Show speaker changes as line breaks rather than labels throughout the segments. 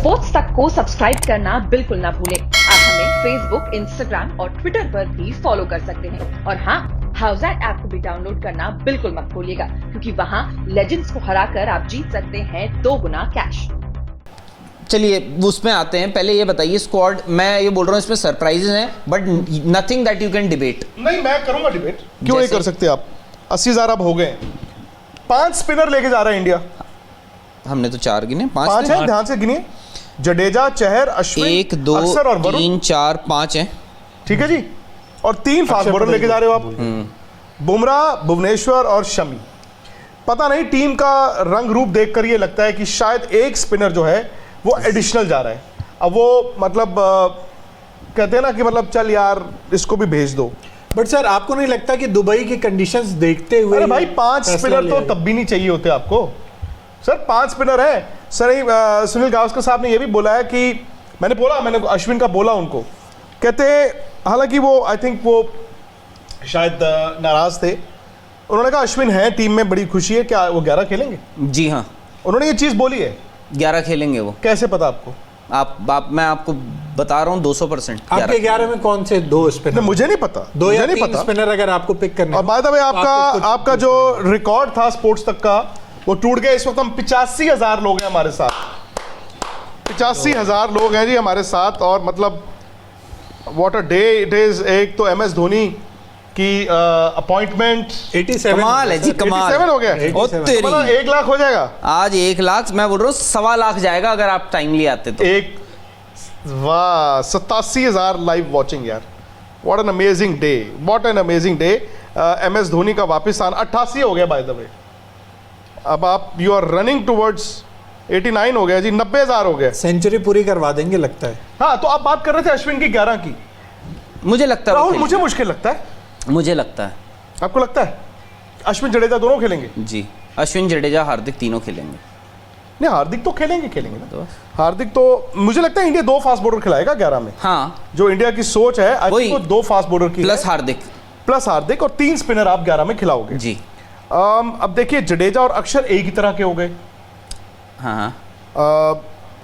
Sports तक को subscribe करना बिल्कुल ना भूलें। आप हमें फेसबुक, इंस्टाग्राम और ट्विटर पर भी फॉलो कर सकते हैं। और हाँ, हाउसएट ऐप को भी डाउनलोड करना बिल्कुल मत भूलिएगा, क्योंकि वहाँ लेजेंड्स को हराकर आप जीत सकते हैं 2 गुना कैश।
चलिए उसमें आते हैं। पहले ये बताइए स्क्वाड, मैं ये बोल रहा हूँ इसमें सरप्राइजेज हैं but nothing that you can debate.
नहीं, मैं करूंगा डिबेट, क्यों नहीं कर सकते आप। 80,000 अब हो गए। 5 स्पिनर लेके जा रहा है इंडिया।
हमने तो 4 गिने, 5
है, ध्यान से गिनिए। जडेजा, चहर, अश्विन,
1 2
अक्षर और वरुण।
3 4 5 हैं,
ठीक है जी। और 3 फास्ट बॉलर लेके जा रहे हो आप, बुमराह, भुवनेश्वर और शमी। पता नहीं, टीम का रंग रूप देखकर ये लगता है कि शायद एक स्पिनर जो है वो एडिशनल जा रहा है। अब वो मतलब कहते हैं ना कि मतलब चल यार इसको भी भेज दो।
बट सर आपको नहीं लगता कि दुबई की कंडीशंस देखते हुए,
अरे भाई 5 स्पिनर तो तब भी नहीं चाहिए होते आपको सर। 5 स्पिनर है सर। सुनील गावस्कर साहब ने ये भी बोला है कि मैंने अश्विन का बोला उनको, कहते हालांकि वो आई थिंक वो शायद नाराज थे। उन्होंने कहा अश्विन है टीम में, बड़ी खुशी है। क्या वो 11 खेलेंगे?
जी हाँ,
उन्होंने ये चीज़ बोली है।
11 खेलेंगे वो।
कैसे पता आपको?
मैं आपको बता रहा हूँ 200%।
आपके 11 में कौन से 2 स्पिनर?
मुझे नहीं पता,
2 या 3
पता
स्पिनर अगर आपको पिक करने।
और बाय द वे आपका जो रिकॉर्ड था स्पोर्ट्स तक का वो टूट गया। इस वक्त हम 85,000 लोग हैं हमारे साथ। 85,000 लोग हैं जी हमारे साथ। और मतलब what a day it is. एक तो MS धोनी की अपॉइंटमेंट
87
कमाल है जी, कमाल
87 हो गया।
87
मतलब 1 लाख हो जाएगा
आज। 1 लाख, मैं बोल रहा हूँ 1.25 लाख जाएगा अगर आप टाइमली आते तो।
वाह, 87,000 लाइव वॉचिंग यार। What an amazing day, what an amazing day. MS Dhoni का वापस आना 88 हो गया बाय द वे। अब आप यू आर रनिंग टुवर्ड्स 89 हो गया जी, 90,000 हो गया।
सेंचुरी पूरी करवा देंगे लगता है।
हाँ, तो आप बात कर रहे थे अश्विन की 11 की।
मुझे लगता है
राहुल, मुझे मुश्किल लगता है।
मुझे लगता है।
आपको लगता है अश्विन जडेजा दोनों खेलेंगे?
जी, अश्विन जडेजा हार्दिक तीनों खेलेंगे।
नहीं, हार्दिक तो खेलेंगे ना। तो हार्दिक तो मुझे लगता है इंडिया 2 फास्ट बॉलर खिलाएगा 11 में।
हाँ,
जो इंडिया की सोच है आई थिंक वो 2 फास्ट बॉलर की प्लस हार्दिक और 3 स्पिनर आप 11 में खिलाओगे
जी।
अब देखिए जडेजा और अक्षर एक ही तरह के हो गए।
हाँ।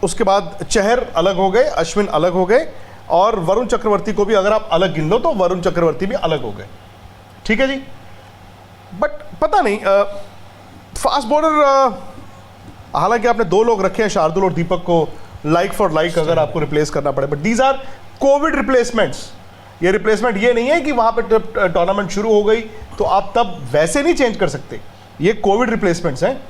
उसके बाद चहर अलग हो गए, अश्विन अलग हो गए, और वरुण चक्रवर्ती को भी अगर आप अलग गिन लो तो वरुण चक्रवर्ती भी अलग हो गए। ठीक है जी। बट पता नहीं फास्ट बॉलर हालांकि आपने 2 लोग रखे हैं, शार्दुल और दीपक को लाइक फॉर लाइक अगर आपको रिप्लेस करना पड़े। But these are COVID replacements. ये रिप्लेसमेंट ये नहीं है कि वहां पे टूर्नामेंट शुरू हो गई तो आप तब वैसे नहीं चेंज कर सकते। ये कोविड रिप्लेसमेंट्स हैं।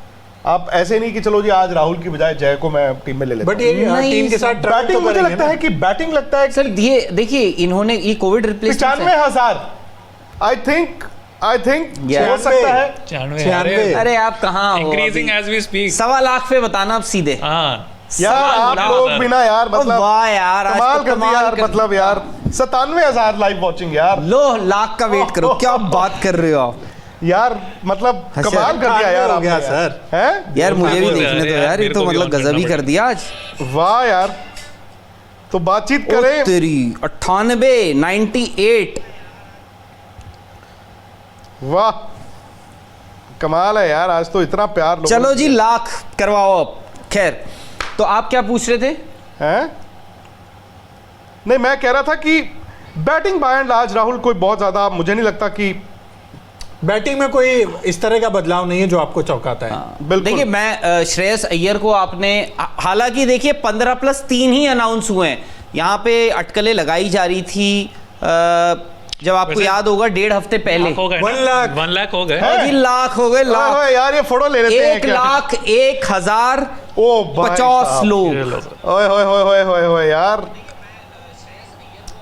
आप ऐसे नहीं कि चलो जी आज राहुल की बजाय जय को मैं टीम में ले लेता हूं।
बट ये टीम के साथ
बैटिंग मुझे लगता है कि बैटिंग लगता है
सर ये देखिए इन्होंने ये कोविड रिप्लेसमेंट
95,000 आई थिंक हो सकता है।
96।
अरे आप कहाँ हो?
Increasing as we speak.
1.25 lakh पे बताना अब सीधे।
हाँ
यार आप लोग बिना यार मतलब
वाह यार, आज
कमाल
तो
कर दिया यार। मतलब यार 97,000 लाइव वॉचिंग यार।
लो लाख का वेट करो, क्या बात कर रहे हो आप
यार। मतलब कमाल कर दिया यार
हो गया
आपने
सर।
हैं
यार, मुझे भी देखने दो यार। ये
मेरे
तो
को भी
मतलब
on
गजब ही
करना
कर दिया आज।
वाह यार। तो बातचीत
ओ
करें।
तेरी 98 98।
वाह कमाल है यार, आज तो इतना प्यार लोगों
चलो
ने
जी लाख करवाओ अब। खैर, तो आप क्या पूछ रहे थे?
हैं? नहीं, मैं कह रहा था कि batting bye and large Rahul कोई बहुत ज्यादा मुझे नहीं लगता कि
बैटिंग में कोई इस तरह का बदलाव नहीं है जो आपको चौंकाता है।
बिल्कुल।
देखिए मैं श्रेयस अय्यर को आपने हालांकि देखिए 15+3 ही अनाउंस हुए हैं। यहाँ पे अटकलें लगाई जा रही थी जब आपको याद होगा 1.5 हफ्ते पहले।
1
लाख हो गए।
जी लाख हो गए। लाख
ओए यार ये फोटो ले लेते हैं।
1,01,050 लोग।
ओए होए होए होए होए होए यार,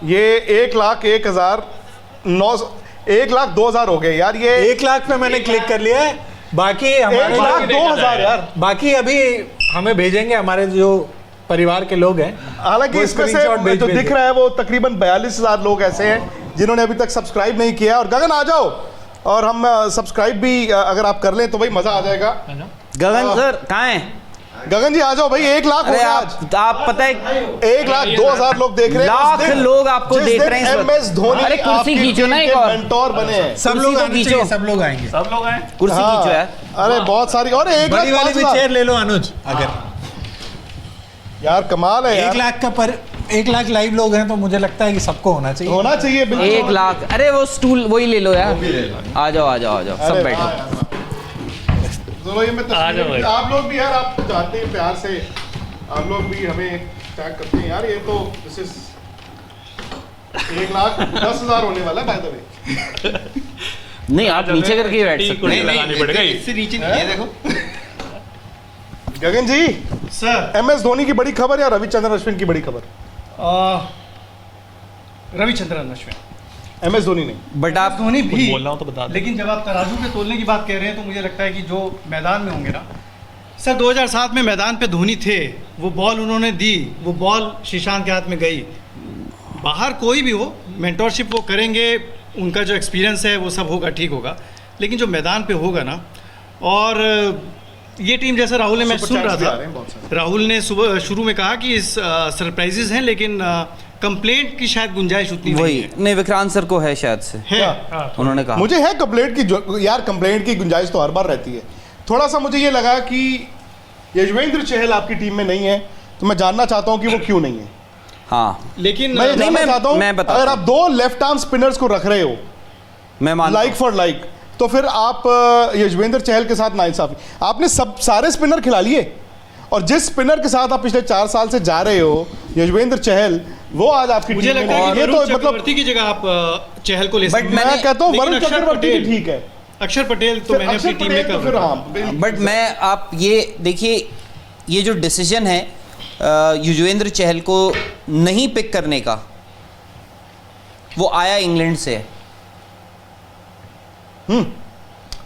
ये 1,02,000 हो गए यार। ये
1 लाख पे मैंने क्लिक कर लिया है। बाकी हमारे
1,02,000 यार।
बाकी अभी हमें भेजेंगे हमारे जो परिवार के लोग हैं।
हालांकि इसमें से जो दिख रहा है वो तकरीबन 42,000 लोग ऐसे हैं जिन्होंने अभी तक सब्सक्राइब नहीं किया। और गगन आ जाओ, और हम सब्सक्राइब भी अगर आप कर लें तो भाई मजा आ जाएगा।
गगन सर कहाँ हैं?
गगन जी आ जाओ भाई। 1 लाख हो गया आज।
आप पता है
1,02,000 लोग देख रहे हैं।
लाख लोग आपको देख रहे हैं।
MS धोनी
अरे कुर्सी खींचो ना एक और।
मेंटोर बने हैं।
सब लोग आने चाहिए, सब लोग आएंगे।
कुर्सी खींचो यार।
अरे बहुत सारी। और 1,05,000
बड़ी वाली भी चेयर ले लो अनुज अगर।
यार कमाल है यार।
1 लाख लाइव लोग हैं तो मुझे लगता है कि सबको होना चाहिए।
होना चाहिए बिल्कुल।
1 लाख, अरे वो स्टूल वही ले लो यार, आ जाओ आ जाओ आ जाओ, सब
अरे
बैठो।
वाह यार, वाह। चलो ये मैं तस्वीर, आप लोग भी यार, आप चाहते हैं प्यार से, आप लोग भी हमें टैग करते हैं यार। ये तो दिस इज 1,10,000 होने वाला बाय द वे।
नहीं, आप नीचे करके ही बैठ सकते हैं।
लगानी पड़ेगा इससे नीचे नहीं है, देखो
गगन जी,
सर
MS धोनी की बड़ी खबर या रविचंद्रन अश्विन की बड़ी खबर?
रविचंद्रन अश्विन,
MS धोनी नहीं।
बट आप
धोनी भी
बोलना हो तो बता दो।
लेकिन जब आप तराजू पे तोलने की बात कह रहे हैं तो मुझे लगता है कि जो मैदान में होंगे ना सर, 2007 में मैदान पे धोनी थे, वो बॉल उन्होंने दी, वो बॉल श्रीशांत के हाथ में गई। बाहर कोई भी हो, मेंटोरशिप वो करेंगे, उनका जो एक्सपीरियंस है वो सब होगा, ठीक होगा, लेकिन जो मैदान पे होगा ना, और ये टीम जैसे राहुल ने, मैं
सुपर
सुन रहा
चैट्स भी आ रहे हैं बहुत
था,
सारे।
राहुल ने सुबह शुरू में कहा कि इस सरप्राइजेज हैं, लेकिन कंप्लेंट की शायद गुंजाइश उतनी नहीं
वही
है।
नहीं, विक्रांत सर को है शायद से,
है
उन्होंने कहा।
मुझे है कंप्लेंट की यार, कंप्लेंट की गुंजाइश तो हर बार रहती है। थोड़ा सा मुझे ये लगा कि यजुवेंद्र चहल आपकी टीम में नहीं है, तो मैं जानना चाहता हूं कि वो क्यों नहीं है।
हाँ,
लेकिन
मैं ये
नहीं,
जानना चाहता
मैं
हूं,
बताता
अगर
हूं।
आप 2 लेफ्ट आर्म स्पिनर्स को रख रहे हो
मैं मानता
लाइक
हूं।
फॉर लाइक, तो फिर आप यजुवेंद्र चहल के साथ नाइंसाफी, आपने सारे स्पिनर खिला लिए, और जिस स्पिनर के साथ आप पिछले 4 साल से जा रहे हो, यजुवेंद्र चहल, वो आज आपकी
मुझे
टीम में
लगता है
नहीं
कि
है। ये
वरुण
तो मतलब
चक्रवर्ती की जगह आप चहल को ले
But
सकते हैं।
मैं कहता हूं
लेकिन
वरुण
अक्षर
चक्रवर्ती भी
पटेल-
ठीक है।
अक्षर पटेल तो
फिर
मैंने अपनी
अक्षर
टीम में
पटेल तो
कर
फिर
रखा।
हाँ,
बट मैं, आप ये देखिए, ये जो डिसीजन है युजवेंद्र चहल को नहीं पिक करने का, वो आया इंग्लैंड से है।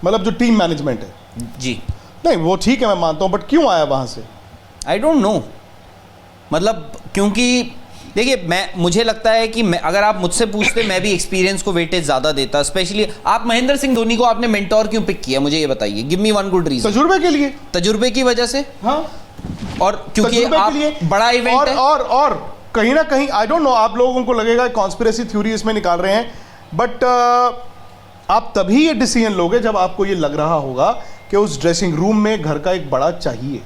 मतलब जो टीम मैनेजमेंट है,
जी,
नहीं वो ठीक है, मैं मानता हूं, बट क्यों आया वहां से?
आई डोंट नो, मतलब क्योंकि देखिए, मुझे लगता है कि अगर आप मुझसे पूछते, मैं भी एक्सपीरियंस को वेटेज ज़्यादा देता। स्पेशली आप महेंद्र सिंह धोनी को आपने मेंटोर क्यों पिक किया, मुझे ये बताइए, give me one good reason.
तजुर्बे के लिए।
तजुर्बे की वजह से,
हाँ,
और क्योंकि
तजुर्बे
आप
के लिए
बड़ा इवेंट है।
और कहीं ना कहीं आई डोंट नो, आप लोगों को लगेगा कॉन्स्पिरेसी थ्योरी इसमें निकाल रहे हैं, बट आप तभी ये डिसीजन लोगे जब आपको ये लग रहा होगा कि उस ड्रेसिंग रूम में घर का एक बड़ा चाहिए,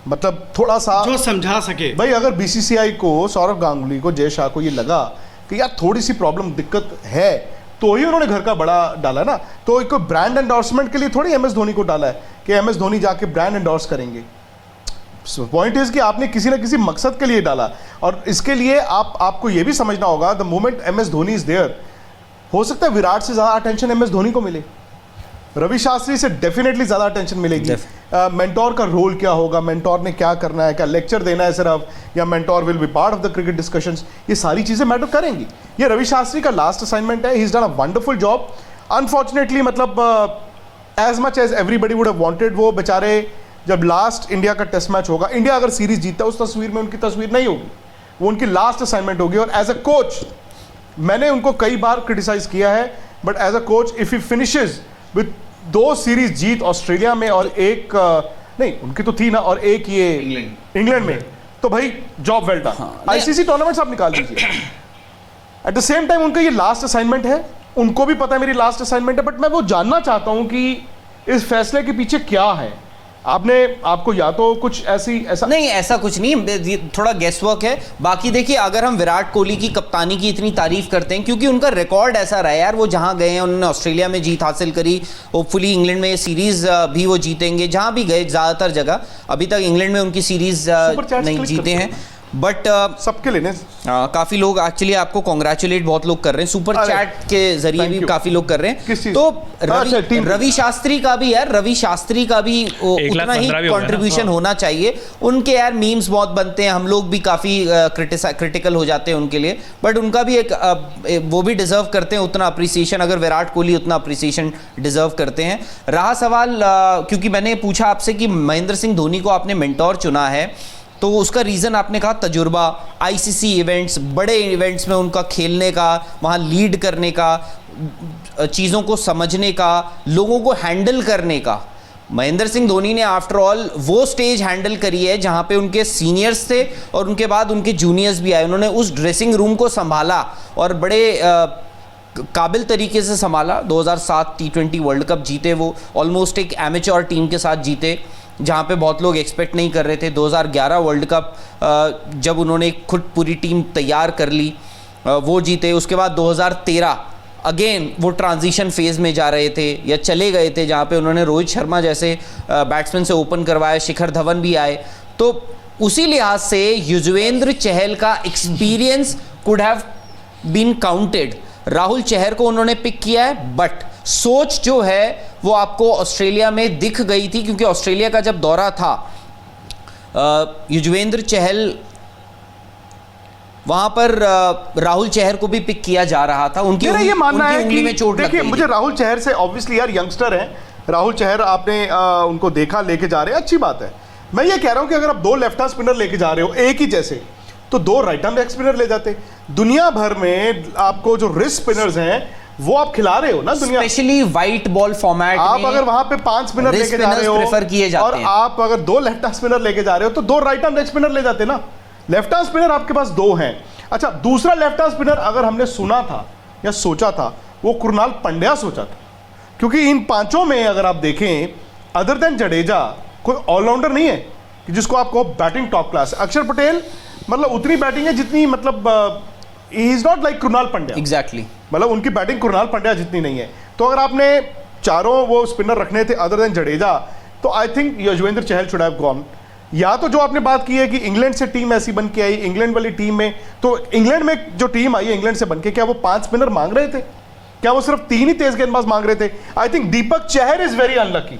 मतलब थोड़ा सा
जो समझा सके।
भाई। अगर BCCI को, सौरव गांगुली को, जय शाह को ये लगा कि यार थोड़ी सी प्रॉब्लम, दिक्कत है, तो ही उन्होंने घर का बड़ा डाला ना। तो एक ब्रांड एंडोर्समेंट के लिए थोड़ी MS धोनी को डाला है कि MS धोनी जाके ब्रांड एंडोर्स करेंगे। पॉइंट इज कि आपने किसी ना किसी मकसद के लिए डाला, और इसके लिए आपको ये भी समझना होगा, the moment MS Dhoni is there, हो सकता है विराट से ज़्यादा अटेंशन MS धोनी को मिले, रवि शास्त्री से डेफिनेटली ज़्यादा अटेंशन मिलेगी। मेंटोर का रोल क्या होगा, मेंटोर ने क्या करना है, क्या लेक्चर देना है सिर्फ, या mentor will be part of the cricket discussions, ये सारी चीज़ें मैटर करेंगी। ये रवि शास्त्री का लास्ट असाइनमेंट है, he is done a wonderful job. Unfortunately, मतलब as much as everybody would have wanted, वो बेचारे जब लास्ट इंडिया का टेस्ट मैच होगा, इंडिया अगर सीरीज जीतता है, उस तस्वीर में उनकी तस्वीर नहीं होगी, वो उनकी लास्ट असाइनमेंट होगी। और एज अ कोच मैंने उनको कई बार क्रिटिसाइज किया है, but as a coach if he finishes with 2 series जीत ऑस्ट्रेलिया में और एक नहीं उनकी तो थी ना, और एक ये इंग्लैंड में, तो भाई job well done. ICC tournaments आप निकाल लीजिए। एट द सेम टाइम उनका ये लास्ट असाइनमेंट है, उनको भी पता है मेरी लास्ट असाइनमेंट है, बट मैं वो जानना चाहता हूं कि इस फैसले के पीछे क्या है। आपको या तो कुछ ऐसा
नहीं, ऐसा कुछ नहीं, ये थोड़ा गेस वर्क है। बाकी देखिए, अगर हम विराट कोहली की कप्तानी की इतनी तारीफ करते हैं, क्योंकि उनका रिकॉर्ड ऐसा रहा है यार, वो जहां गए हैं उन्होंने ऑस्ट्रेलिया में जीत हासिल करी, होपफुली इंग्लैंड में ये सीरीज भी वो जीतेंगे, जहां भी गए ज़्यादातर जगह। अभी तक इंग्लैंड में उनकी सीरीज नहीं जीते हैं, बट
सबके लेने
काफी लोग एक्चुअली आपको कॉन्ग्रेचुलेट बहुत लोग कर रहे हैं, सुपर
अरे,
चैट के जरिए भी
you.
काफी लोग कर रहे हैं।
किस चीज़?
तो
अच्छा, टीम।
रवि शास्त्री का भी यार, रवि शास्त्री का भी उतना ही
1,15,000 भी होगा ना।
कंट्रीब्यूशन होना चाहिए। उनके यार मीम्स बहुत बनते हैं, हम लोग भी काफी क्रिटिकल हो जाते हैं उनके लिए, बट उनका भी एक वो भी डिजर्व करते हैं उतना अप्रिसिएशन, अगर विराट कोहली उतना अप्रिसिएशन डिजर्व करते हैं। रहा सवाल, क्योंकि मैंने पूछा आपसे कि महेंद्र सिंह धोनी को आपने मेंटोर चुना है, तो उसका रीज़न आपने कहा तजुर्बा, ICC इवेंट्स, बड़े इवेंट्स में उनका खेलने का, वहाँ लीड करने का, चीज़ों को समझने का, लोगों को हैंडल करने का। महेंद्र सिंह धोनी ने आफ्टर ऑल वो स्टेज हैंडल करी है जहाँ पे उनके सीनियर्स थे और उनके बाद उनके जूनियर्स भी आए। उन्होंने उस ड्रेसिंग रूम को संभाला और बड़े काबिल तरीके से संभाला। 2007 T20 वर्ल्ड कप जीते, वो ऑलमोस्ट एक एमेच्योर टीम के साथ जीते। जहाँ पे बहुत लोग एक्सपेक्ट नहीं कर रहे थे। 2011 वर्ल्ड कप जब उन्होंने खुद पूरी टीम तैयार कर ली वो जीते। उसके बाद 2013 अगेन वो ट्रांजिशन फेज में जा रहे थे या चले गए थे, जहाँ पे उन्होंने रोहित शर्मा जैसे बैट्समैन से ओपन करवाया, शिखर धवन भी आए। तो उसी लिहाज से युजवेंद्र चहल का experience could have been counted. Rahul Chahar को उन्होंने पिक किया है, बट सोच जो है वो आपको ऑस्ट्रेलिया में दिख गई थी, क्योंकि ऑस्ट्रेलिया का जब दौरा था युजवेंद्र चहल वहां पर राहुल चहर को भी पिक किया जा रहा था। उनकी
मेरा ये मानना है
उंगली में
कि
चोट लग
देखिए
गई
मुझे
थी।
राहुल चहर से ऑब्वियसली यार यंगस्टर हैं, राहुल चहर आपने उनको देखा लेके जा रहे हैं, अच्छी बात है। मैं ये कह रहा हूं कि अगर आप 2 लेफ्ट हैंड स्पिनर लेके जा रहे हो एक ही जैसे, तो 2 राइट हैंड स्पिनर ले जाते। दुनिया भर में आपको जो रिस्ट स्पिनर्स हैं वो आप खिला रहे हो ना दुनिया,
स्पेशली व्हाइट बॉल फॉर्मेट
आप
में
अगर वहां पे 5 स्पिनर
wrist
लेके जा रहे हो
spinners prefer किए जाते
और
हैं।
आप अगर 2 लेफ्ट हैंड स्पिनर लेके जा रहे हो तो 2 राइट हैंड स्पिनर ले जाते ना। लेफ्ट हैंड स्पिनर आपके पास 2 हैं। अच्छा, दूसरा लेफ्ट हैंड स्पिनर अगर हमने सुना था या सोचा था वो कृणाल पंड्या सोचा था, क्योंकि इन 5 में अगर आप देखें अदर देन जडेजा कोई ऑलराउंडर नहीं है कि जिसको आप कहो बैटिंग टॉप क्लास। अक्षर पटेल मतलब उतनी बैटिंग है जितनी मतलब he is not like Krunal Pandya,
exactly
मतलब उनकी बैटिंग कृणाल पंड्या जितनी नहीं है। तो अगर आपने 4 वो स्पिनर रखने थे अदर देन जडेजा, तो I think Yuzvendra Chahal should have gone. या तो जो आपने बात की है कि इंग्लैंड से टीम ऐसी बन के आई, इंग्लैंड वाली टीम में, तो इंग्लैंड में जो टीम आई है इंग्लैंड से बन के, क्या वो 5 स्पिनर मांग रहे थे? क्या वो सिर्फ 3 ही तेज गेंदबाज मांग रहे थे? I think Deepak Chahar is very unlucky.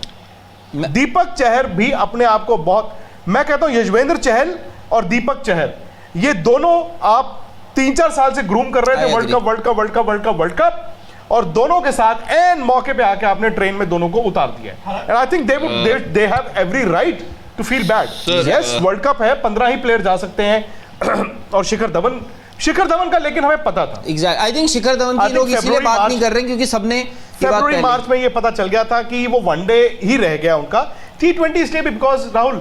Deepak Chahar भी अपने आप को बहुत, मैं कहता हूं युजवेंद्र चहल और दीपक चहर ये दोनों आप 3-4 साल से ग्रूम कर रहे थे, वर्ल्ड कप, और दोनों के साथ एन मौके पे आके आपने ट्रेन में दोनों को उतार दिया है। And I think they have every right to feel bad. Yes, world cup है, 15 ही प्लेयर जा सकते हैं और शिखर धवन का लेकिन हमें पता था।
Exact, I think Shikhar Dhawan की लोग इसलिए बात नहीं कर रहे क्योंकि सबने
फरवरी मार्च में ये पता चल गया था कि वो वनडे ही रह गया उनका। T20 इसलिए भी बिकॉज राहुल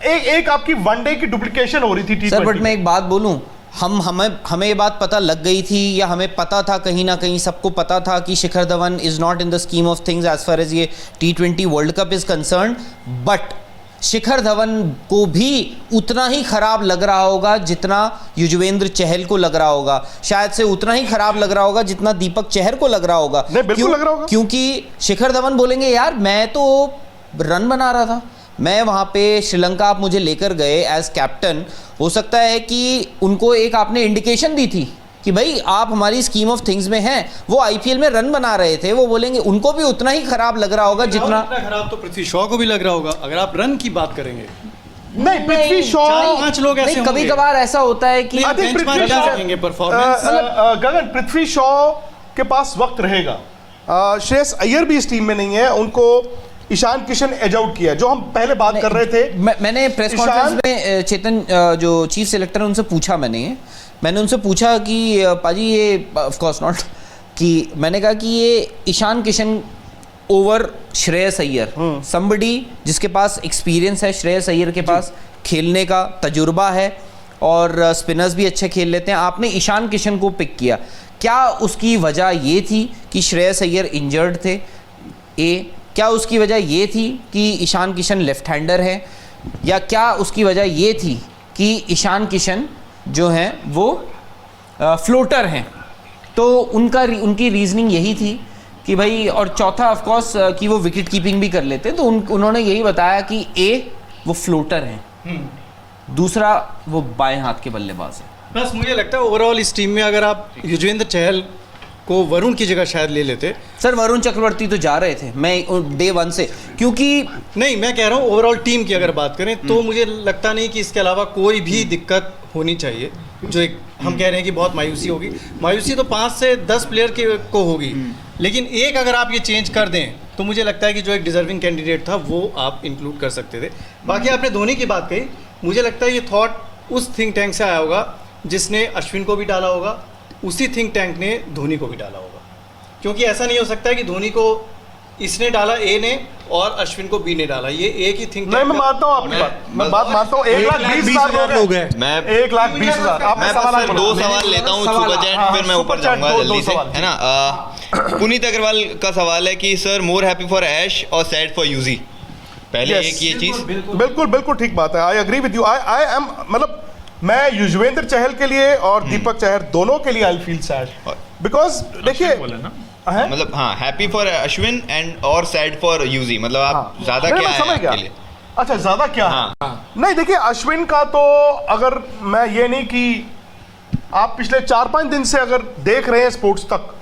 एक आपकी वनडे की डुप्लीकेशन हो रही थी T20।
सर बट मैं एक बात बोलूं, हमें ये बात पता लग गई थी या हमें पता था, कहीं ना कहीं सबको पता था कि Shikhar Dhawan is not in the scheme of things as far as ये T20 world cup is concern. But Shikhar Dhawan को भी उतना ही खराब लग रहा होगा जितना युजवेंद्र चहल को लग रहा होगा, शायद से उतना ही खराब लग रहा होगा जितना दीपक चहर को लग रहा होगा।
नहीं, बिल्कुल लग रहा होगा।
क्योंकि शिखर धवन बोलेंगे यार मैं तो रन बना रहा था, मैं वहाँ पे श्रीलंका आप मुझे लेकर गए एज कैप्टन, हो सकता है कि उनको एक आपने इंडिकेशन दी थी कि भाई आप हमारी स्कीम ऑफ थिंग्स में हैं। वो आईपीएल में रन बना रहे थे, वो बोलेंगे उनको भी उतना ही खराब लग रहा होगा जितना
खराब तो पृथ्वी शॉ को भी लग रहा होगा अगर आप रन की बात करेंगे।
नहीं, पृथ्वी शॉ
4-5 लोग ऐसे
कभी कभार ऐसा होता है कि
I think Prithvi Shaw
performance
गगन पृथ्वी शॉ के पास वक्त रहेगा। श्रेयस अय्यर भी इस टीम में नहीं है, उनको ईशान किशन एज आउट किया, जो हम पहले बात कर रहे थे।
मैंने प्रेस कॉन्फ्रेंस में चेतन जो चीफ सेलेक्टर है उनसे पूछा, मैंने उनसे पूछा कि पाजी ये ऑफ कोर्स नॉट कि मैंने कहा कि ये ईशान किशन ओवर श्रेयस अय्यर, समबडी जिसके पास एक्सपीरियंस है, श्रेयस अय्यर के पास खेलने का तजुर्बा है और स्पिनर्स भी अच्छे खेल लेते हैं, आपने ईशान किशन को पिक किया, क्या उसकी वजह ये थी कि श्रेयस अय्यर इंजर्ड थे? क्या उसकी वजह ये थी कि ईशान किशन लेफ्ट हैंडर है, या क्या उसकी वजह ये थी कि ईशान किशन जो हैं वो फ्लोटर हैं? तो उनकी रीजनिंग यही थी कि भाई, और चौथा ऑफ कोर्स कि वो विकेट कीपिंग भी कर लेते हैं, तो उन्होंने यही बताया कि वो फ्लोटर हैं, दूसरा वो बाएं हाथ के बल्लेबाज हैं।
बस मुझे लगता है ओवरऑल इस टीम में अगर आप युजवेंद्र चहल को वरुण की जगह शायद ले लेते।
सर वरुण चक्रवर्ती तो जा रहे थे, मैं डे 1 से, क्योंकि
नहीं, मैं कह रहा हूँ ओवरऑल टीम की अगर बात करें तो मुझे लगता नहीं कि इसके अलावा कोई भी दिक्कत होनी चाहिए। जो एक हम कह रहे हैं कि बहुत मायूसी होगी, मायूसी तो 5 से 10 प्लेयर को होगी, लेकिन एक अगर आप ये चेंज कर दें तो मुझे लगता है कि जो एक डिजर्विंग कैंडिडेट था वो आप इंक्लूड कर सकते थे। बाकी आपने धोनी की बात कही, मुझे लगता है ये थॉट उस थिंक टैंक से आया होगा जिसने अश्विन को भी डाला होगा, उसी थिंक टैंक ने धोनी को भी डाला होगा, क्योंकि ऐसा नहीं हो सकता है कि धोनी को इसने डाला ए ने और अश्विन को बी ने डाला, ये एक ही थिंक टैंक।
नहीं, मैं मानता हूँ आपकी बात, मैं बात मानता हूँ। 1,20,000 लोग हैं,
मैं
1,20,000।
मैं बस 2 सवाल लेता हूँ, सुपर चैट फिर मैं ऊपर जाऊंगा जल्दी से, है ना। पुनीत अग्रवाल का सवाल है कि सर मोर हैप्पी फॉर ऐश और सैड फॉर यूजी। पहले
Yes.
एक ये चीज
बिल्कुल बिल्कुल ठीक बात है। I agree with you. I am मतलब मैं युजवेंद्र चहल के लिए और दीपक चहर दोनों के लिए आई फील सैड बिकॉज देखिए है?
मतलब हाँ हैप्पी फॉर अश्विन एंड और सैड फॉर यूजी, मतलब आप
हाँ।
ज्यादा
नहीं,
क्या
मैं
है
समझ गया।
आपके लिए?
अच्छा ज्यादा क्या है?
हाँ।
नहीं देखिए अश्विन का तो अगर मैं ये नहीं कि आप पिछले 4-5 दिन से अगर देख रहे हैं स्पोर्ट्स तक,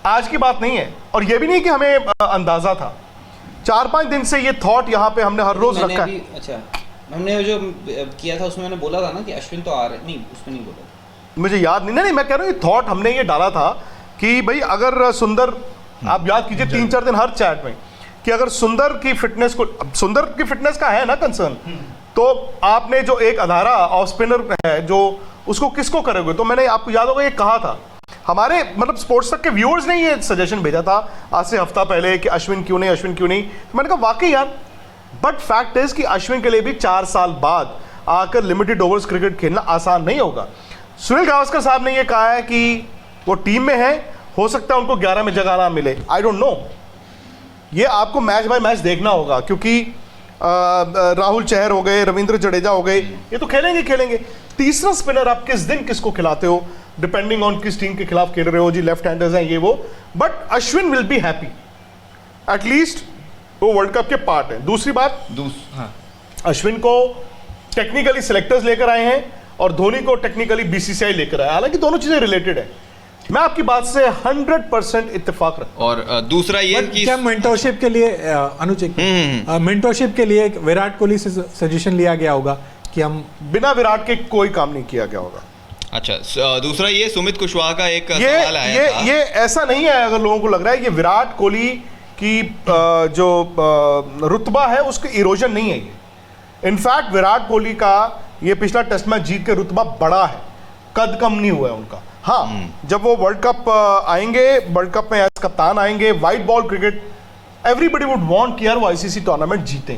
आज की बात नहीं है और ये भी नहीं कि हमें अंदाजा था। 4-5 दिन से ये थॉट यहाँ पे हमने हर रोज
मैंने
रखा
अभी
है।
अच्छा हमने जो किया था उसमें मैंने बोला था ना कि अश्विन तो आ रहे नहीं, उसमें नहीं बोला।
मुझे याद नहीं, नहीं मैं कह रहा हूँ ये थॉट हमने ये डाला था कि भाई अगर सुंदर, आप याद कीजिए 3-4 दिन हर चैट में कि अगर सुंदर की फिटनेस को, अब सुंदर की फिटनेस का है ना कंसर्न, तो आपने जो एक अधारा ऑफ स्पिनर है जो उसको किसको करोगे? तो मैंने आपको याद होगा ये कहा था, हमारे मतलब स्पोर्ट्स तक के व्यूअर्स ने ये सजेशन भेजा था आज से हफ्ता पहले कि अश्विन क्यों नहीं, अश्विन क्यों नहीं। तो मैंने कहा वाकई यार, बट फैक्ट इज कि अश्विन के लिए भी 4 साल बाद आकर लिमिटेड ओवर्स क्रिकेट खेलना आसान नहीं होगा। सुनील गावस्कर साहब ने ये कहा है कि वो टीम में है, हो सकता है उनको 11 में जगह ना मिले, आई डोंट नो। ये आपको मैच बाय मैच देखना होगा क्योंकि राहुल चहर हो गए, रविंद्र जडेजा हो गए, ये तो खेलेंगे। तीसरा स्पिनर आप किस दिन किसको खिलाते हो, डिपेंडिंग ऑन किस टीम के खिलाफ खेल रहे हो जी, लेफ्ट हैंडर्स हैं ये वो, but Ashwin will be happy, at least वो वर्ल्ड कप के पार्ट है। दूसरी बात, अश्विन को टेक्निकली सिलेक्टर्स लेकर आए हैं और धोनी को टेक्निकली बीसीसीआई लेकर आया, हालांकि दोनों चीजें रिलेटेड है। मैं आपकी बात से 100% इत्तेफाक रखता हूं।
और दूसरा ये कि
क्या मेंटरशिप के लिए अनुज मेंटरशिप के लिए विराट कोहली से सजेशन लिया गया होगा कि हम
बिना विराट के कोई काम नहीं किया गया होगा।
अच्छा दूसरा ये सुमित कुशवाहा का एक सवाल आया था।
ये ऐसा नहीं है, अगर लोगों को लग रहा है ये विराट कोहली की जो रुतबा है उसकी इरोजन नहीं है ये। इनफैक्ट विराट कोहली का ये पिछला टेस्ट मैच जीत के रुतबा बड़ा है, कद कम नहीं हुआ है उनका। हाँ, जब वो वर्ल्ड कप आएंगे, वर्ल्ड कप में एज कप्तान आएंगे, white ball cricket, everybody would want कि यार वो आईसीसी टूर्नामेंट जीतें।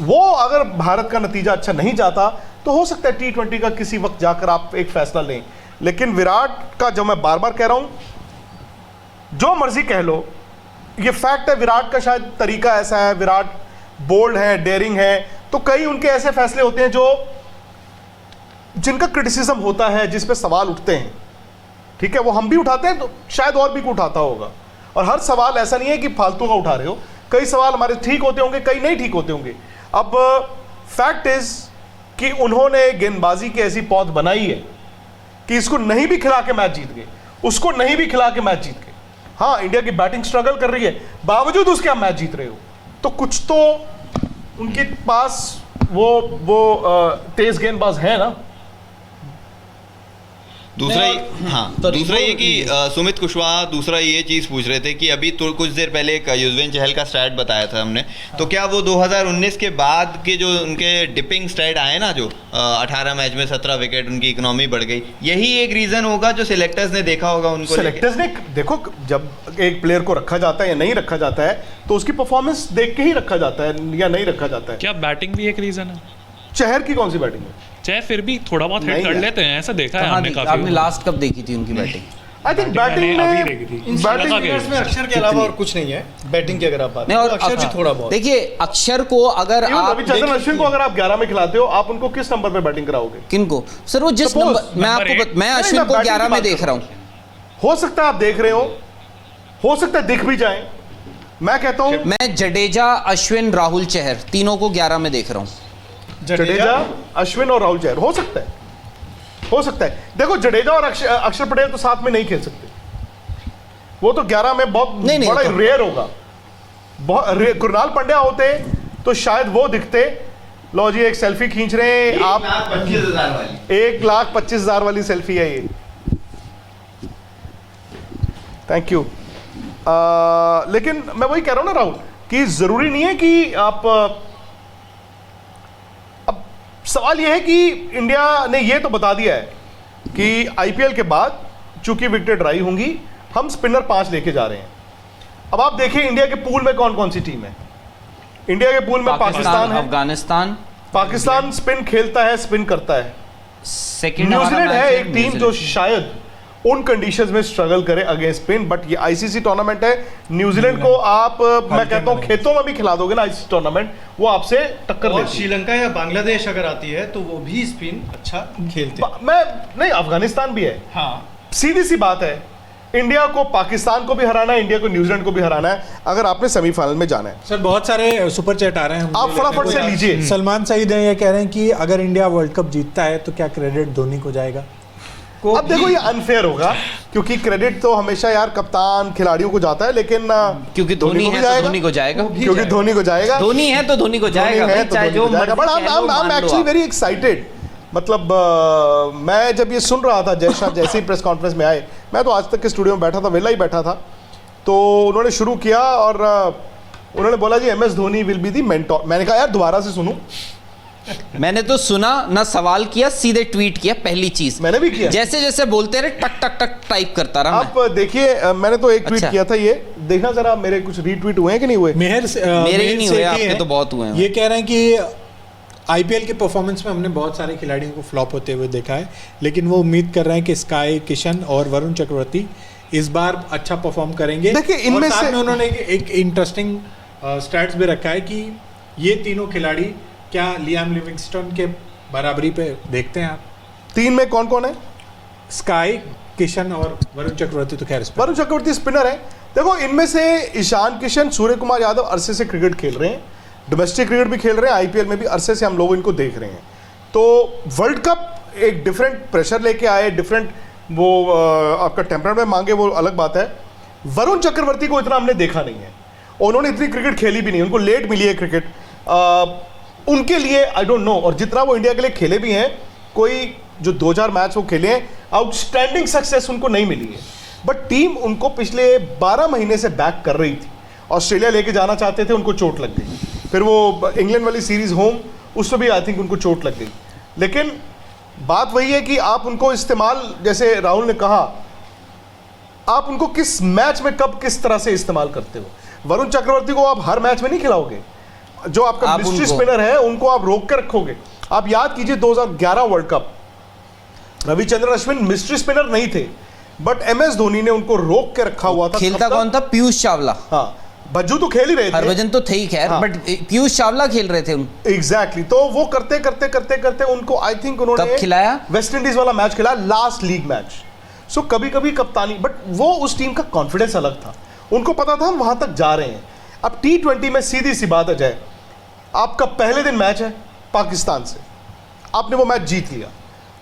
वो अगर भारत का नतीजा अच्छा नहीं जाता तो हो सकता है T20 का किसी वक्त जाकर आप एक फैसला लें, लेकिन विराट का, जो मैं बार बार कह रहा हूं, जो मर्जी कह लो, ये फैक्ट है, विराट का शायद तरीका ऐसा है, विराट बोल्ड है, डेयरिंग है, तो कई उनके ऐसे फैसले होते हैं जो जिनका क्रिटिसिज्म होता है, जिस पे सवाल उठते हैं, ठीक है, वो हम भी उठाते हैं तो शायद और भी कोई उठाता होगा। और हर सवाल ऐसा नहीं है कि फालतू का उठा रहे हो, कई सवाल हमारे ठीक होते होंगे, कई नहीं ठीक होते होंगे। अब फैक्ट इज कि उन्होंने गेंदबाजी की ऐसी पौध बनाई है कि इसको नहीं भी खिला के मैच जीत गए, उसको नहीं भी खिला के मैच जीत गए। हाँ, इंडिया की बैटिंग स्ट्रगल कर रही है, बावजूद उसके आप मैच जीत रहे हो, तो कुछ तो उनके पास वो तेज गेंदबाज है ना।
दूसरा दूसरा ये कि सुमित कुशवाहा दूसरा ये चीज़ पूछ रहे थे कि अभी तो कुछ देर पहले एक युजवेंद्र चहल का स्टैट बताया था हमने, तो क्या वो 2019 के बाद के जो उनके डिपिंग स्टैट आए ना, जो 18 मैच में 17 विकेट, उनकी इकोनॉमी बढ़ गई, यही एक रीज़न होगा जो सिलेक्टर्स ने देखा होगा उनको?
सिलेक्टर्स ने देखो, जब एक प्लेयर को रखा जाता है या नहीं रखा जाता है तो उसकी परफॉर्मेंस देख के ही रखा जाता है या नहीं रखा जाता है।
क्या बैटिंग भी एक रीजन है?
चहर की कौन सी बैटिंग है?
चाहे फिर भी थोड़ा बहुत हिट
नहीं
कर
यार।
लेते हैं, ऐसा देखा है
कहाँ
हमने
देखी?
काफी।
आपने लास्ट कब देखी थी उनकी बैटिंग?
आई थिंक बैटिंग
मैंने अभी
में
देखी थी।
बैटिंग
लगा के-
में अक्षर के अलावा और कुछ नहीं है बैटिंग की, अगर आप बात
नहीं, और
अक्षर भी थोड़ा बहुत।
देखिए अक्षर को अगर
इवन
आप
रविचंद्रन अश्विन को अगर आप 11 में खिलाते हो, आप उनको किस नंबर पे बैटिंग कराओगे?
किनको सर, वो जिस
Suppose
नंबर मैं
नंबर
आपको
एक।
मैं
नहीं,
अश्विन
मैं
को
बैटिंग
11
की
में
बात
देख
कर
रहा
रहा
हूँ।
हो सकता है आप देख रहे हो सकता है दिख भी जाए। मैं कहता हूं
मैं जडेजा, अश्विन, राहुल चहर तीनों को 11 में देख रहा हूँ।
जडेजा, अश्विन और राहुल चहर, हो सकता है, हो सकता है। देखो जडेजा और अक्षर पटेल तो साथ में नहीं खेल सकते, वो तो 11 में बहुत
नहीं,
बड़ा
तो-
रेयर होगा। बहुत कृणाल पंड्या होते तो शायद वो दिखते। लो जी, एक सेल्फी खींच रहे हैं आप,
1,25,000 वाली।
1,25,000 वाली सेल्फी है ये, थैंक यू। लेकिन मैं वही कह रहा हूं ना राहुल, कि जरूरी नहीं है कि आप अब सवाल यह है कि इंडिया ने ये तो बता दिया है कि आईपीएल के बाद चूंकि विकेटें ड्राई होंगी, हम स्पिनर 5 लेके जा रहे हैं। अब आप देखिए इंडिया के पूल में कौन कौन सी टीम है। इंडिया के पूल में पाकिस्तान है,
अफगानिस्तान,
पाकिस्तान स्पिन खेलता है, स्पिन करता है।
सेकंड
न्यूजीलैंड है एक टीम जो शायद उन कंडीशंस में स्ट्रगल करे अगेंस्ट स्पेन। बट ये आईसीसी टूर्नामेंट है, न्यूजीलैंड को आप मैं कहता हूं खेतों में भी खिला दोगे ना आईसीसी टूर्नामेंट, वो आपसे टक्कर
और
देती है।
श्रीलंका या बांग्लादेश अगर आती है तो वो भी स्पिन अच्छा खेलते हैं।
मैं नहीं, अफगानिस्तान भी है,
हाँ,
सीधी सी बात है, इंडिया को पाकिस्तान को भी हराना है, इंडिया को न्यूजीलैंड को भी हराना है अगर आपने सेमीफाइनल में जाना है।
सर बहुत सारे सुपर चैट आ रहे हैं,
आप फटाफट से लीजिए।
सलमान सईद हैं, ये कह रहे हैं कि अगर इंडिया वर्ल्ड कप जीतता है तो क्या क्रेडिट धोनी को जाएगा?
अब देखो ये अनफेयर होगा, क्योंकि क्रेडिट तो हमेशा यार कप्तान खिलाड़ियों को जाता है, लेकिन
क्योंकि धोनी है तो धोनी को जाएगा,
क्योंकि धोनी को जाएगा,
धोनी है तो धोनी को जाएगा भाई, चाहे जो मर्जी
बट
कह लो,
आई
मान
एम
लो
एक्चुअली
आप।
Very excited. मतलब मैं जब ये सुन रहा था जय शाह जैसे ही प्रेस कॉन्फ्रेंस में आए, मैं तो आज तक के स्टूडियो में बैठा था, वेला ही बैठा था, तो उन्होंने शुरू किया और उन्होंने बोला जी MS Dhoni will be the mentor. मैंने कहा यार दोबारा से सुनूं।
मैंने तो सुना ना, सवाल किया, सीधे ट्वीट किया, पहली चीज
मैंने भी किया,
जैसे जैसे बोलते रहे टक टक टक टाइप करता रहा मैं।
आप देखिए मैंने तो एक ट्वीट
अच्छा।
किया था, ये देखना जरा मेरे कुछ रीट्वीट हुए हैं कि नहीं हुए।
मेरे
ही नहीं हुए, आपके तो बहुत हुए हैं।
ये कह रहे हैं कि आईपीएल के परफॉर्मेंस में हमने बहुत सारे खिलाड़ियों को फ्लॉप होते हुए देखा है, लेकिन वो उम्मीद कर रहे हैं कि स्काई किशन और वरुण चक्रवर्ती इस बार अच्छा परफॉर्म करेंगे।
देखिए, इनमें
और साथ
से-
में उन्होंने एक इंटरेस्टिंग स्टैट्स भी रखा है कि ये तीनों खिलाड़ी क्या लियाम लिविंगस्टन के बराबरी पे देखते हैं आप?
3 में कौन कौन है?
स्काई किशन और वरुण चक्रवर्ती तो खैर इस पर-
वरुण चक्रवर्ती स्पिनर है। देखो इनमें से ईशान किशन, सूर्य कुमार यादव अरसे से क्रिकेट खेल रहे हैं, डोमेस्टिक क्रिकेट भी खेल रहे हैं, आईपीएल में भी अरसे से हम लोग इनको देख रहे हैं। तो वर्ल्ड कप एक डिफरेंट प्रेशर लेके आए, डिफरेंट वो आपका टेम्परामेंट मांगे, वो अलग बात है। वरुण चक्रवर्ती को इतना हमने देखा नहीं है, उन्होंने इतनी क्रिकेट खेली भी नहीं, उनको लेट मिली है क्रिकेट उनके लिए, आई डोंट नो। और जितना वो इंडिया के लिए खेले भी हैं, कोई जो 2-4 मैच वो खेले हैं, आउटस्टैंडिंग सक्सेस उनको नहीं मिली है। बट टीम उनको पिछले 12 महीने से बैक कर रही थी। ऑस्ट्रेलिया लेके जाना चाहते थे, उनको चोट लग गई, फिर वो इंग्लैंड वाली सीरीज होम, उसमें भी आई थिंक उनको चोट लग गई। लेकिन बात वही है कि आप उनको इस्तेमाल, जैसे राहुल ने कहा, आप उनको किस मैच में कब किस तरह से इस्तेमाल करते हो। वरुण चक्रवर्ती को आप हर मैच में नहीं खिलाओगे, जो आपका
आप
मिस्ट्री
उनको-
स्पिनर है उनको आप रोक के रखोगे। आप याद कीजिए 2011 world cup, Ravichandran Ashwin mystery spinner नहीं थे, बट MS धोनी ने उनको रोक के रखा हुआ था।
खेलता
कब तक?
कौन था? पीयूष चावला।
हाँ, भज्जू तो खेल ही रहे थे,
हरभजन तो थे ही खैर,
हाँ।
बट पीयूष चावला खेल रहे थे उन।
एग्जैक्टली। तो वो करते करते करते करते उनको आई थिंक उन्होंने
कब खिलाया?
वेस्ट इंडीज वाला मैच खिलाया, लास्ट लीग मैच। सो कभी कभी कप्तानी, बट वो उस टीम का कॉन्फिडेंस अलग था, उनको पता था हम वहां तक जा रहे हैं। अब T20 में सीधी सी बात आ जाए, आपका पहले दिन मैच है पाकिस्तान से, आपने वो मैच जीत लिया।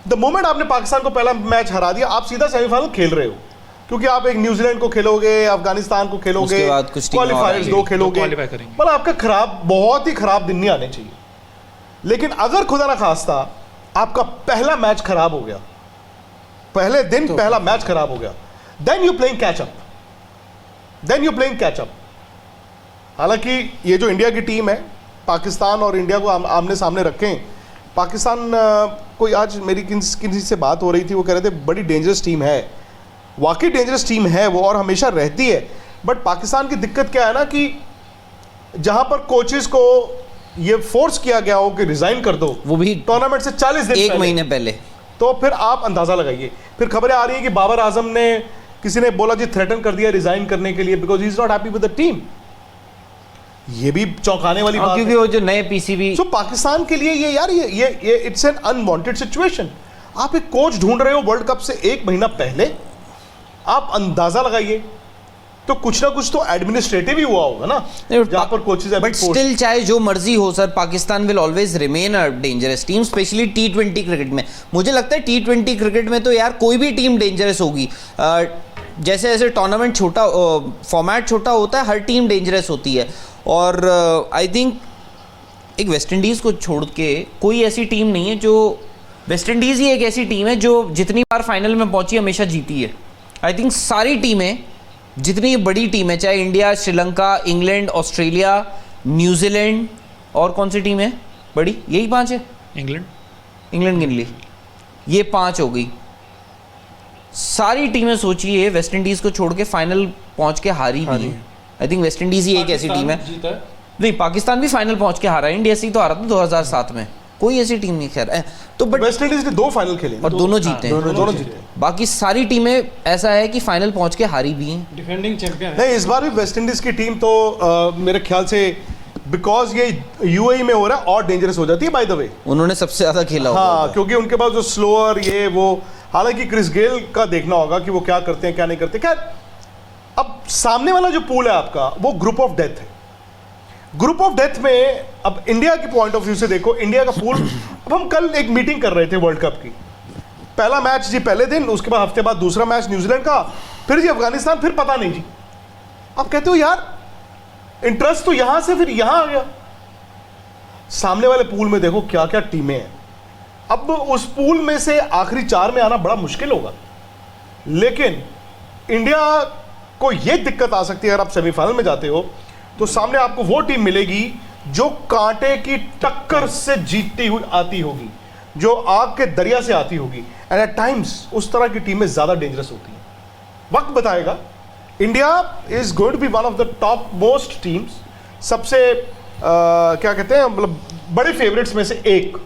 द मोमेंट आपने पाकिस्तान को पहला मैच हरा दिया, आप सीधा सेमीफाइनल खेल रहे हो, क्योंकि आप एक न्यूजीलैंड को खेलोगे, अफगानिस्तान को खेलोगे,
उसके बाद कुछ टीमें और
क्वालिफायर्स
आएंगी,
2 खेलोगे,
क्वालीफाई करेंगे।
मतलब आपका खराब, बहुत ही खराब दिन नहीं आने चाहिए। लेकिन अगर खुदा ना खास्ता आपका पहला मैच खराब हो गया, पहले दिन पहला मैच खराब हो गया, then you playing catch up, then you playing catch up. हालांकि ये जो इंडिया की टीम है, पाकिस्तान और इंडिया को आमने सामने रखें, पाकिस्तान कोई आज मेरी किसी से बात हो रही थी, वो कह रहे थे बड़ी डेंजरस टीम है, वाकई डेंजरस टीम है वो, और हमेशा रहती है। बट पाकिस्तान की दिक्कत क्या है ना, कि जहां पर कोचेस को ये फोर्स किया गया हो कि रिजाइन कर दो,
वो भी
टूर्नामेंट से 40 दिन
1
पहले,
महीने पहले।
तो फिर आप अंदाजा लगाइए। फिर खबरें आ रही हैं कि बाबर आजम ने, किसी ने बोला जी थ्रेटन कर दिया रिजाइन करने के लिए, because he is not happy with the team. ये भी चौंकाने वाली बात
क्योंकि
है।
वो जो नए पीसीबी,
सो पाकिस्तान के लिए ये यार ये इट्स एन अनवांटेड सिचुएशन। आप एक कोच ढूंढ रहे हो वर्ल्ड कप से 1 महीना पहले, आप अंदाजा लगाइए, तो कुछ ना कुछ तो एडमिनिस्ट्रेटिव ही हुआ होगा ना, जहां पर कोचेस
बट स्टिल चाहे जो मर्जी हो sir, Pakistan will always remain a dangerous team, specially T20 cricket में। मुझे लगता है T20 क्रिकेट में तो यार कोई भी टीम डेंजरस होगी। जैसे जैसे टूर्नामेंट छोटा, फॉर्मेट छोटा होता है, हर टीम डेंजरस होती है। और आई थिंक एक वेस्ट इंडीज़ को छोड़ के कोई ऐसी टीम नहीं है जो, वेस्ट इंडीज़ ही एक ऐसी टीम है जो जितनी बार फाइनल में पहुंची हमेशा जीती है। आई थिंक सारी टीमें, जितनी बड़ी टीम है, चाहे India, Sri Lanka, England, Australia, New Zealand, और कौन सी टीम है बड़ी, यही 5 है। इंग्लैंड गिन ली, ये 5 हो गई। सारी टीमें सोचिए वेस्ट इंडीज़ को छोड़ के फाइनल पहुंच के हारी भी है। आई थिंक वेस्ट इंडीज़ ही एक ऐसी टीम है। नहीं, पाकिस्तान भी फाइनल पहुंच के हारा है, इंडिया से ही तो हारा था 2007 में, कोई ऐसी टीम नहीं खैर तो बट
वेस्ट इंडीज ने 2 फाइनल खेले
और दोनों जीते हैं
दोनों जीते।
बाकी सारी टीमें ऐसा है कि फाइनल पहुंच के हारी भी हैं
डिफेंडिंग चैंपियन है।
नहीं, इस बार भी वेस्ट इंडीज की टीम तो मेरे ख्याल से बिकॉज ये यूएई में हो रहा है और डेंजरस हो जाती है बाय द वे।
उन्होंने सबसे ज्यादा खेला
हाँ,
होगा
क्योंकि उनके पास जो स्लोअर ये वो, हालांकि क्रिस गेल का देखना होगा कि वो क्या करते हैं क्या नहीं करते। खैर, अब सामने वाला जो पूल है आपका वो ग्रुप ऑफ डेथ है। ग्रुप ऑफ डेथ में अब इंडिया की पॉइंट ऑफ व्यू से देखो, इंडिया का पूल अब हम कल एक मीटिंग कर रहे थे वर्ल्ड कप की, पहला मैच जी पहले दिन, उसके बाद हफ्ते बाद दूसरा मैच न्यूजीलैंड का, फिर जी अफगानिस्तान, फिर पता नहीं जी। आप कहते हो यार इंटरेस्ट तो यहां से फिर यहां आ गया। सामने वाले पूल में देखो क्या क्या टीमें हैं। अब उस पूल में से आखिरी 4 में आना बड़ा मुश्किल होगा, लेकिन इंडिया को यह दिक्कत आ सकती है अगर आप सेमीफाइनल में जाते हो तो सामने आपको वो टीम मिलेगी जो कांटे की टक्कर से जीतती हुई आती होगी, जो आग के दरिया से आती होगी, एंड एट टाइम्स उस तरह की टीमें ज्यादा डेंजरस होती हैं। वक्त बताएगा। India is going to be one of the top most teams, सबसे क्या कहते हैं, मतलब बड़े फेवरेट्स में से एक,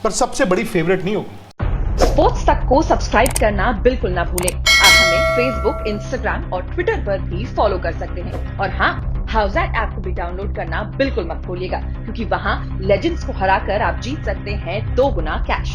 पर सबसे बड़ी फेवरेट नहीं होगी।
स्पोर्ट्स तक को सब्सक्राइब करना बिल्कुल ना भूलें। आप हमें फेसबुक, इंस्टाग्राम और ट्विटर पर भी फॉलो कर सकते हैं। और हाँ, हाउसएट ऐप को भी डाउनलोड करना बिल्कुल मत भूलिएगा, क्योंकि वहाँ लेजेंड्स को हराकर आप जीत सकते हैं 2 गुना कैश।